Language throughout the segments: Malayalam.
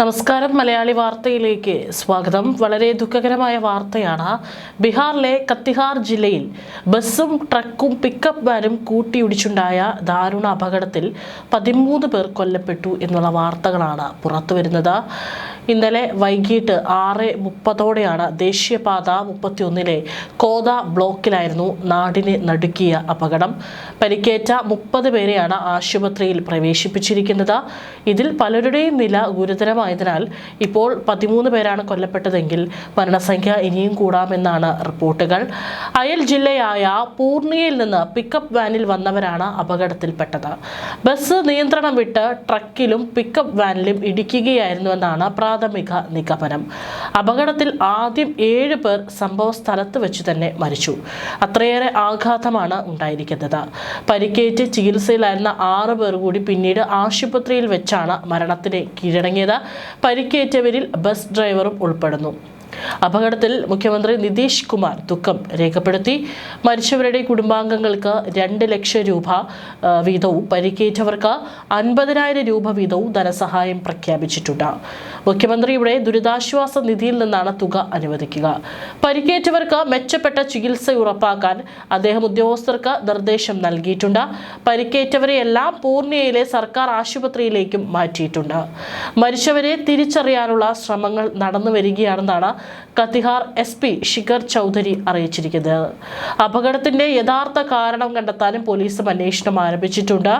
നമസ്കാരം, മലയാളി വാർത്തയിലേക്ക് സ്വാഗതം. വളരെ ദുഃഖകരമായ വാർത്തയാണ്. ബീഹാറിലെ കത്തിഹാർ ജില്ലയിൽ ബസ്സും ട്രക്കും പിക്കപ്പ് വാനും കൂട്ടിയിടിച്ചുണ്ടായ ദാരുണ അപകടത്തിൽ 13 പേർ കൊല്ലപ്പെട്ടു എന്നുള്ള വാർത്തകളാണ് പുറത്തുവരുന്നത്. ഇന്നലെ വൈകിട്ട് 6:30 ദേശീയപാത 31 കോദ ബ്ലോക്കിലായിരുന്നു നാടിനെ നടുക്കിയ അപകടം. പരിക്കേറ്റ 30 പേരെയാണ് ആശുപത്രിയിൽ പ്രവേശിപ്പിച്ചിരിക്കുന്നത്. ഇതിൽ പലരുടെയും നില ഗുരുതരമായതിനാൽ ഇപ്പോൾ 13 പേരാണ് കൊല്ലപ്പെട്ടതെങ്കിൽ മരണസംഖ്യ ഇനിയും കൂടാമെന്നാണ് റിപ്പോർട്ടുകൾ. അയൽ ജില്ലയായ പൂർണിയയിൽ നിന്ന് പിക്കപ്പ് വാനിൽ വന്നവരാണ് അപകടത്തിൽപ്പെട്ടത്. ബസ് നിയന്ത്രണം വിട്ട് ട്രക്കിലും പിക്കപ്പ് വാനിലും ഇടിക്കുകയായിരുന്നുവെന്നാണ് പ്രാഥമിക നിഗമനം. അപകടത്തിൽ ആദ്യം 7 പേർ സംഭവ സ്ഥലത്ത് വെച്ച് തന്നെ മരിച്ചു. അത്രയേറെ ആഘാതമാണ് ഉണ്ടായിരിക്കുന്നത്. പരിക്കേറ്റ് ചികിത്സയിലായിരുന്ന 6 പേർ കൂടി പിന്നീട് ആശുപത്രിയിൽ വെച്ചാണ് മരണത്തിന് കീഴടങ്ങിയത്. പരിക്കേറ്റവരിൽ ബസ് ഡ്രൈവറും ഉൾപ്പെടുന്നു. അപകടത്തിൽ മുഖ്യമന്ത്രി നിതീഷ് കുമാർ ദുഃഖം രേഖപ്പെടുത്തി. മരിച്ചവരുടെ കുടുംബാംഗങ്ങൾക്ക് 2 ലക്ഷം രൂപ വീതവും പരിക്കേറ്റവർക്ക് 50,000 രൂപ വീതവും ധനസഹായം പ്രഖ്യാപിച്ചിട്ടുണ്ട്. മുഖ്യമന്ത്രിയുടെ ദുരിതാശ്വാസ നിധിയിൽ നിന്നാണ് തുക അനുവദിക്കുക. പരിക്കേറ്റവർക്ക് മെച്ചപ്പെട്ട ചികിത്സ ഉറപ്പാക്കാൻ അദ്ദേഹം ഉദ്യോഗസ്ഥർക്ക് നിർദ്ദേശം നൽകിയിട്ടുണ്ട്. പരിക്കേറ്റവരെയെല്ലാം പൂർണിയയിലെ സർക്കാർ ആശുപത്രിയിലേക്കും മാറ്റിയിട്ടുണ്ട്. മരിച്ചവരെ തിരിച്ചറിയാനുള്ള ശ്രമങ്ങൾ നടന്നു വരികയാണെന്നാണ് കത്തിഹാർ SP ശിഖർ ചൗധരി അറിയിച്ചിരിക്കുന്നത്. അപകടത്തിന്റെ യഥാർത്ഥ കാരണം കണ്ടെത്താനും പോലീസും അന്വേഷണം ആരംഭിച്ചിട്ടുണ്ട്.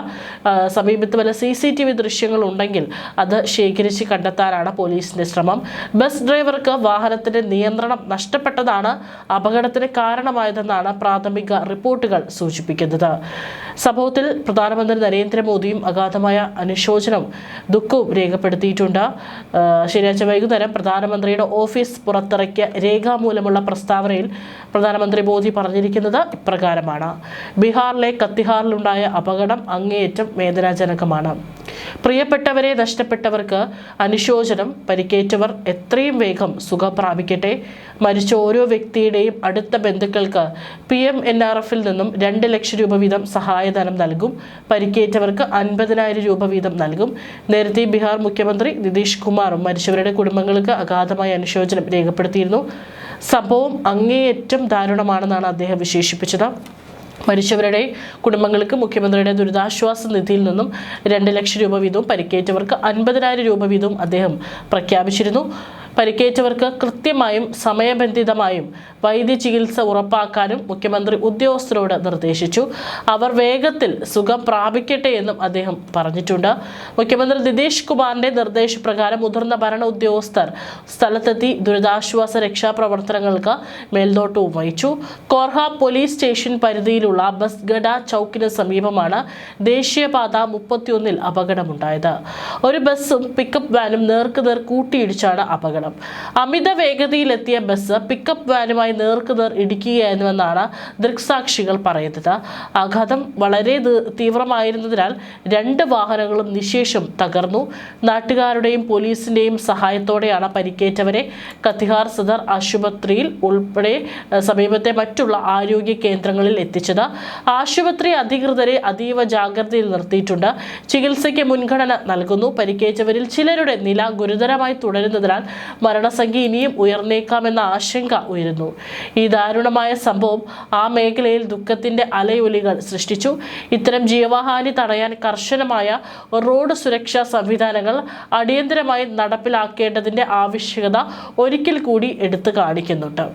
സമീപത്ത് വല്ല CCTV ദൃശ്യങ്ങൾ ഉണ്ടെങ്കിൽ അത് ശേഖരിച്ച് കണ്ടെത്താനാണ് പോലീസിന്റെ ശ്രമം. ബസ് ഡ്രൈവർക്ക് വാഹനത്തിന്റെ നിയന്ത്രണം നഷ്ടപ്പെട്ടതാണ് അപകടത്തിന് കാരണമായതെന്നാണ് പ്രാഥമിക റിപ്പോർട്ടുകൾ സൂചിപ്പിക്കുന്നത്. സംഭവത്തിൽ പ്രധാനമന്ത്രി നരേന്ദ്രമോദിയും അഗാധമായ അനുശോചനവും ദുഃഖവും രേഖപ്പെടുത്തിയിട്ടുണ്ട്. ശനിയാഴ്ച വൈകുന്നേരം പ്രധാനമന്ത്രിയുടെ ഓഫീസ് പുറത്തിറക്കിയ രേഖാമൂലമുള്ള പ്രസ്താവനയിൽ പ്രധാനമന്ത്രി മോദി പറഞ്ഞിരിക്കുന്നത് ഇപ്രകാരമാണ്: ബീഹാറിലെ കത്തിഹാറിലുണ്ടായ അപകടം അങ്ങേയറ്റം വേദനാജനകമാണ്. പ്രിയപ്പെട്ടവരെ നഷ്ടപ്പെട്ടവർക്ക് അനുശോചനം. പരിക്കേറ്റവർ എത്രയും വേഗം സുഖം പ്രാപിക്കട്ടെ. മരിച്ച ഓരോ വ്യക്തിയുടെയും അടുത്ത ബന്ധുക്കൾക്ക് PMNRF-ൽ നിന്നും 2 ലക്ഷം രൂപ വീതം സഹായധനം നൽകും. പരിക്കേറ്റവർക്ക് 50,000 രൂപ വീതം നൽകും. നേരത്തെ ബീഹാർ മുഖ്യമന്ത്രി നിതീഷ് കുമാറും മരിച്ചവരുടെ കുടുംബങ്ങൾക്ക് അഗാധമായ അനുശോചനം രേഖപ്പെടുത്തിയിരുന്നു. സംഭവം അങ്ങേയറ്റം ദാരുണമാണെന്നാണ് അദ്ദേഹം വിശേഷിപ്പിച്ചത്. മരിച്ചവരുടെ കുടുംബങ്ങൾക്ക് മുഖ്യമന്ത്രിയുടെ ദുരിതാശ്വാസ നിധിയിൽ നിന്നും 2 ലക്ഷം രൂപ വീതവും പരിക്കേറ്റവർക്ക് 50,000 രൂപ വീതവും അദ്ദേഹം പ്രഖ്യാപിച്ചിരുന്നു. പരിക്കേറ്റവർക്ക് കൃത്യമായും സമയബന്ധിതമായും വൈദ്യ ചികിത്സ ഉറപ്പാക്കാനും മുഖ്യമന്ത്രി ഉദ്യോഗസ്ഥരോട് നിർദ്ദേശിച്ചു. അവർ വേഗത്തിൽ സുഖം പ്രാപിക്കട്ടെ എന്നും അദ്ദേഹം പറഞ്ഞിട്ടുണ്ട്. മുഖ്യമന്ത്രി നിതീഷ് കുമാറിന്റെ നിർദ്ദേശപ്രകാരം മുതിർന്ന ഭരണ ഉദ്യോഗസ്ഥർ സ്ഥലത്തെത്തി ദുരിതാശ്വാസ രക്ഷാപ്രവർത്തനങ്ങൾക്ക് മേൽനോട്ടവും വഹിച്ചു. കോർഹ പോലീസ് സ്റ്റേഷൻ പരിധിയിലുള്ള ബസ്ഗഡ ചൌക്കിന് സമീപമാണ് ദേശീയപാത 31 അപകടമുണ്ടായത്. ഒരു ബസ്സും പിക്കപ്പ് വാനും നേർക്കുനേർ കൂട്ടിയിടിച്ചാണ് അപകടം. അമിത വേഗതയിലെത്തിയ ബസ് പിക്കപ്പ് വാനുമായി നേർക്കുനേർ ഇടിക്കുകയായിരുന്നുവെന്നാണ് ദൃക്സാക്ഷികൾ പറയുന്നത്. ആഘാതം വളരെ തീവ്രമായിരുന്നതിനാൽ 2 വാഹനങ്ങളും നിശേഷം തകർന്നു. നാട്ടുകാരുടെയും പോലീസിന്റെയും സഹായത്തോടെയാണ് പരിക്കേറ്റവരെ കത്തിഹാർ സദർ ആശുപത്രിയിൽ ഉൾപ്പെടെ സമീപത്തെ മറ്റുള്ള ആരോഗ്യ കേന്ദ്രങ്ങളിൽ എത്തിച്ചത്. ആശുപത്രി അധികൃതരെ അതീവ ജാഗ്രതയിൽ നിർത്തിയിട്ടുണ്ട്. ചികിത്സയ്ക്ക് മുൻഗണന നൽകുന്നു. പരിക്കേറ്റവരിൽ ചിലരുടെ നില ഗുരുതരമായി തുടരുന്നതിനാൽ മരണസംഖ്യ ഇനിയും ഉയർന്നേക്കാമെന്ന ആശങ്ക ഉയരുന്നു. ഈ ദാരുണമായ സംഭവം ആ മേഖലയിൽ ദുഃഖത്തിന്റെ അലയൊലികൾ സൃഷ്ടിച്ചു. ഇത്തരം ജീവഹാനി തടയാൻ കർശനമായ റോഡ് സുരക്ഷാ സംവിധാനങ്ങൾ അടിയന്തരമായി നടപ്പിലാക്കേണ്ടതിന്റെ ആവശ്യകത ഒരിക്കൽ കൂടി എടുത്തു കാണിക്കുന്നുണ്ട്.